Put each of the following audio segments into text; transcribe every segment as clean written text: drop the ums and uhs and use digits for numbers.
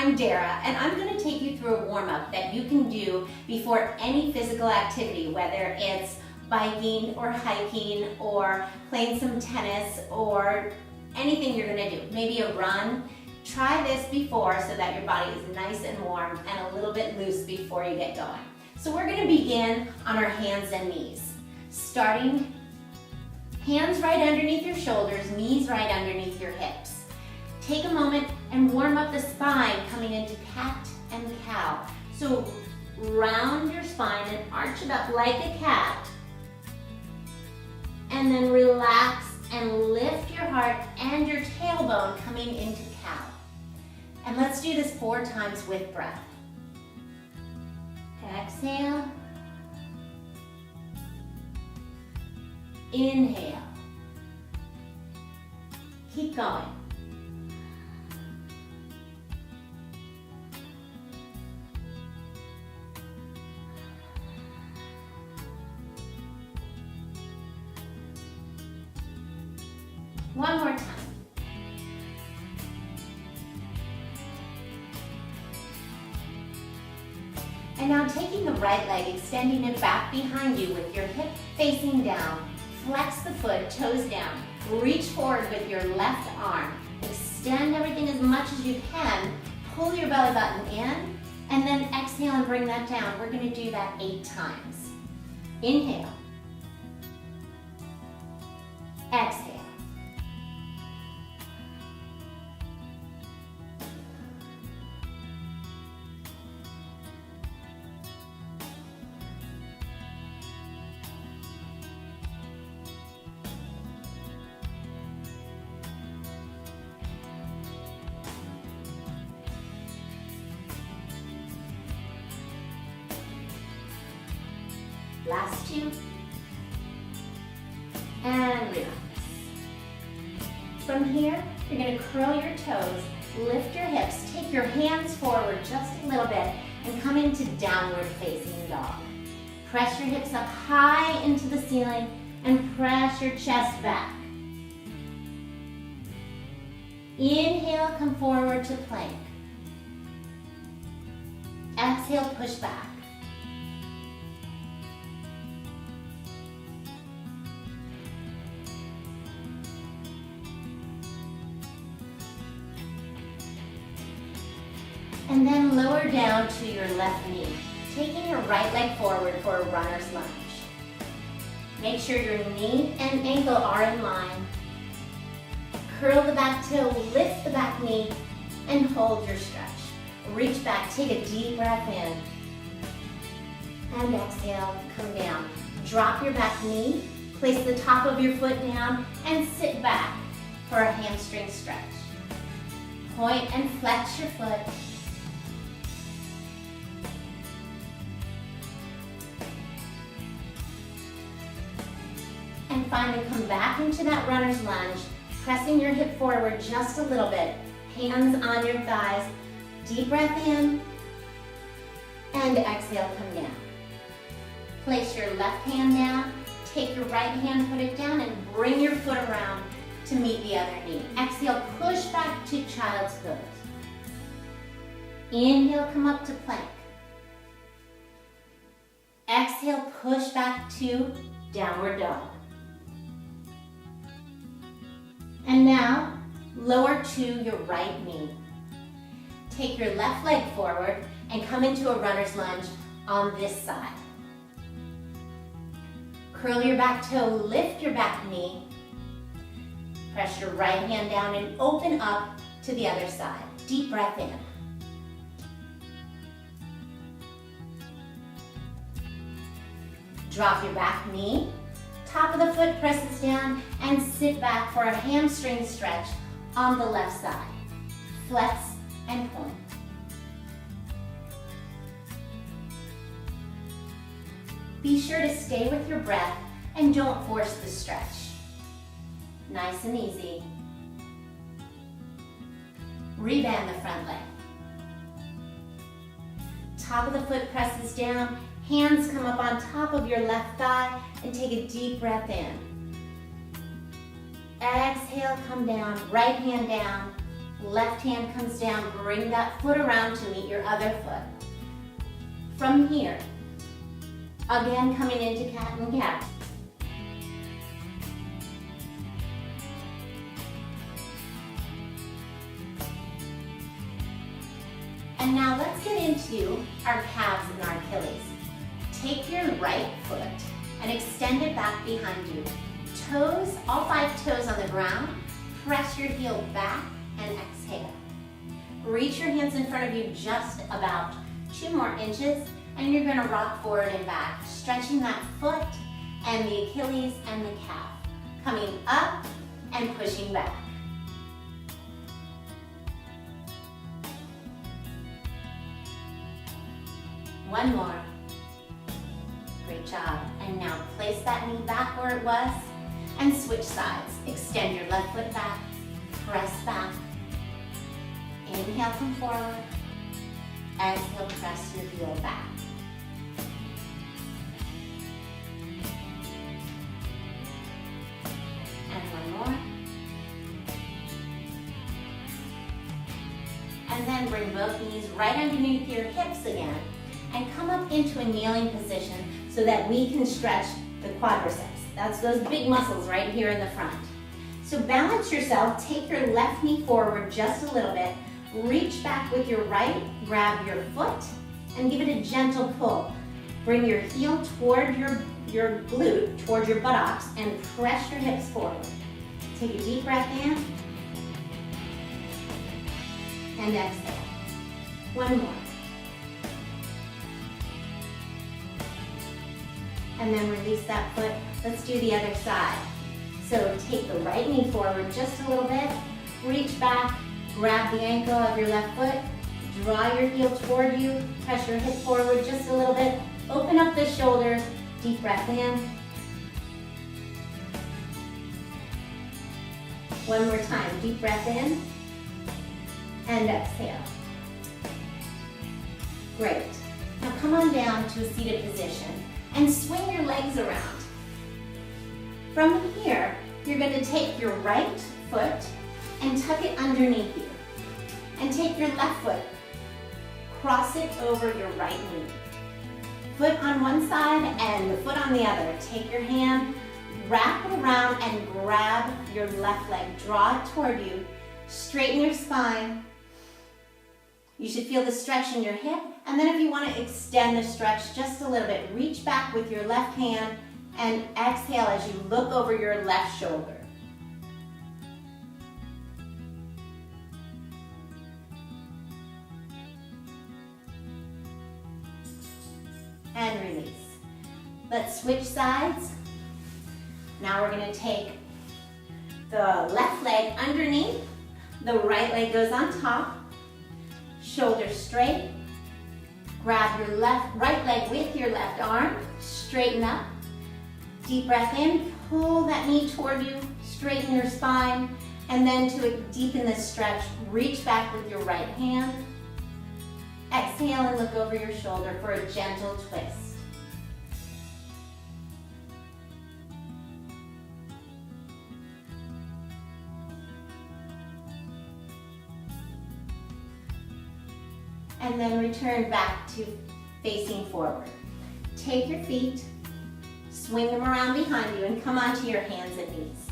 I'm Dara, and I'm going to take you through a warm-up that you can do before any physical activity, whether it's biking or hiking or playing some tennis or anything you're going to do, maybe a run. Try this before so that your body is nice and warm and a little bit loose before you get going. So we're going to begin on our hands and knees. Starting, hands right underneath your shoulders, knees right underneath your hips. Take a moment and warm up the spine coming into cat and cow. So round your spine and arch it up like a cat. And then relax and lift your heart and your tailbone coming into cow. And let's do this 4 times with breath. Exhale. Inhale. Keep going. One more time. And now taking the right leg, extending it back behind you with your hip facing down. Flex the foot, toes down. Reach forward with your left arm. Extend everything as much as you can. Pull your belly button in, and then exhale and bring that down. We're going to do that 8 times. Inhale. Exhale. Last 2. And relax. From here, you're going to curl your toes, lift your hips, take your hands forward just a little bit, and come into downward facing dog. Press your hips up high into the ceiling and press your chest back. Inhale, come forward to plank. Exhale, push back. And then lower down to your left knee, taking your right leg forward for a runner's lunge. Make sure your knee and ankle are in line. Curl the back toe, lift the back knee, and hold your stretch. Reach back, take a deep breath in. And exhale, come down. Drop your back knee, place the top of your foot down, and sit back for a hamstring stretch. Point and flex your foot. And finally come back into that runner's lunge, pressing your hip forward just a little bit. Hands on your thighs. Deep breath in. And exhale, come down. Place your left hand down. Take your right hand, put it down, and bring your foot around to meet the other knee. Exhale, push back to child's pose. Inhale, come up to plank. Exhale, push back to downward dog. And now, lower to your right knee. Take your left leg forward and come into a runner's lunge on this side. Curl your back toe, lift your back knee. Press your right hand down and open up to the other side. Deep breath in. Drop your back knee. Top of the foot presses down and sit back for a hamstring stretch on the left side. Flex and point. Be sure to stay with your breath and don't force the stretch. Nice and easy. Reband the front leg. Top of the foot presses down. Hands come up on top of your left thigh and take a deep breath in. Exhale, come down, right hand down, Left hand comes down, bring that foot around to meet your other foot. From here, again coming into cat and cat. And now let's get into our calves and our Achilles. Take your right foot and extend it back behind you. Toes, all 5 toes on the ground. Press your heel back and exhale. Reach your hands in front of you just about 2 more inches, and you're gonna rock forward and back, stretching that foot and the Achilles and the calf. Coming up and pushing back. One more. Great job. And now place that knee back where it was and switch sides. Extend your left foot back, press back. Inhale, come forward. Exhale, press your heel back. And one more. And then bring both knees right underneath your hips again and come up into a kneeling position so that we can stretch the quadriceps. That's those big muscles right here in the front. So balance yourself, take your left knee forward just a little bit, reach back with your right, grab your foot, and give it a gentle pull. Bring your heel toward your glute, toward your buttocks, and press your hips forward. Take a deep breath in, and exhale. One more. And then release that foot. Let's do the other side. So take the right knee forward just a little bit, reach back, grab the ankle of your left foot, draw your heel toward you, press your hip forward just a little bit, open up the shoulders, deep breath in. One more time, deep breath in, and exhale. Great. Now come on down to a seated position and swing your legs around. From here, you're going to take your right foot and tuck it underneath you. And take your left foot, cross it over your right knee. Foot on one side and the foot on the other. Take your hand, wrap it around and grab your left leg. Draw it toward you. Straighten your spine. You should feel the stretch in your hip. And then if you want to extend the stretch just a little bit, reach back with your left hand and exhale as you look over your left shoulder. And release. Let's switch sides. Now we're going to take the left leg underneath, the right leg goes on top, shoulders straight. Grab your right leg with your left arm, straighten up. Deep breath in, pull that knee toward you, straighten your spine, and then to deepen the stretch, reach back with your right hand. Exhale and look over your shoulder for a gentle twist. And then return back to facing forward. Take your feet, swing them around behind you, and come onto your hands and knees.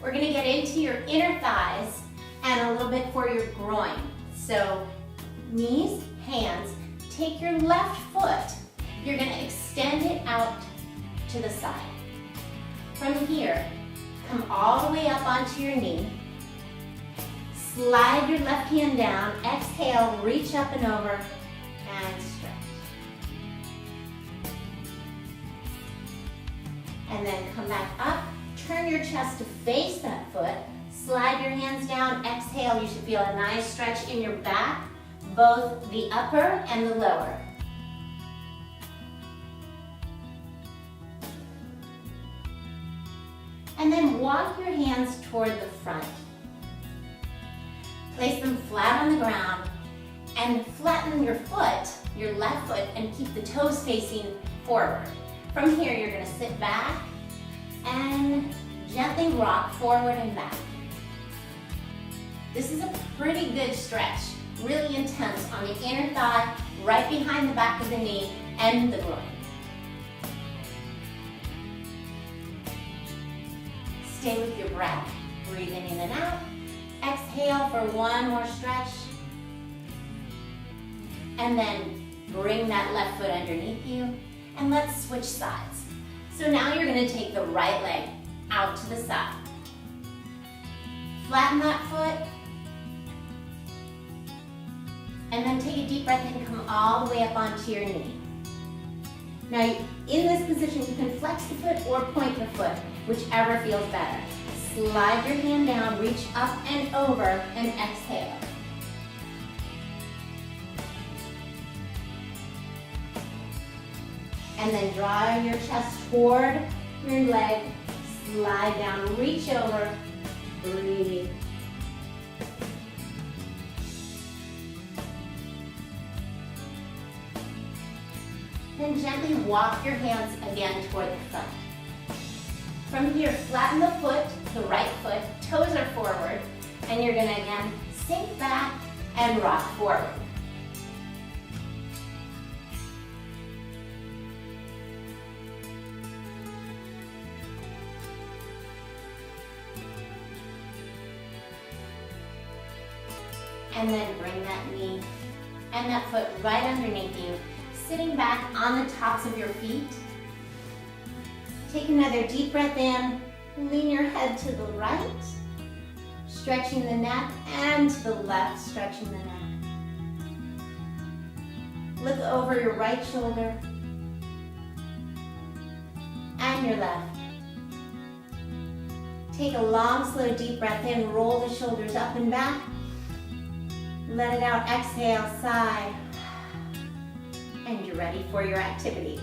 We're going to get into your inner thighs and a little bit for your groin. So knees, hands, take your left foot, you're going to extend it out to the side. From here, come all the way up onto your knee. Slide your left hand down, exhale, reach up and over, and stretch. And then come back up, turn your chest to face that foot, slide your hands down, exhale, you should feel a nice stretch in your back, both the upper and the lower. And then walk your hands toward the front. Place them flat on the ground and flatten your foot, your left foot, and keep the toes facing forward. From here, you're going to sit back and gently rock forward and back. This is a pretty good stretch, really intense on the inner thigh, right behind the back of the knee and the groin. Stay with your breath, breathing in and out. Exhale for one more stretch. And then bring that left foot underneath you and let's switch sides. So now you're going to take the right leg out to the side. Flatten that foot. And then take a deep breath and come all the way up onto your knee. Now, in this position, you can flex the foot or point the foot, whichever feels better. Slide your hand down, reach up and over, and exhale. And then draw your chest toward your leg, slide down, reach over, breathe. Then gently walk your hands again toward the front. From here, flatten the foot, the right foot, toes are forward, and you're gonna again sink back and rock forward. And then bring that knee and that foot right underneath you, sitting back on the tops of your feet. Take another deep breath in, lean your head to the right, stretching the neck, and to the left, stretching the neck. Look over your right shoulder and your left. Take a long, slow, deep breath in, roll the shoulders up and back. Let it out, exhale, sigh. And you're ready for your activity.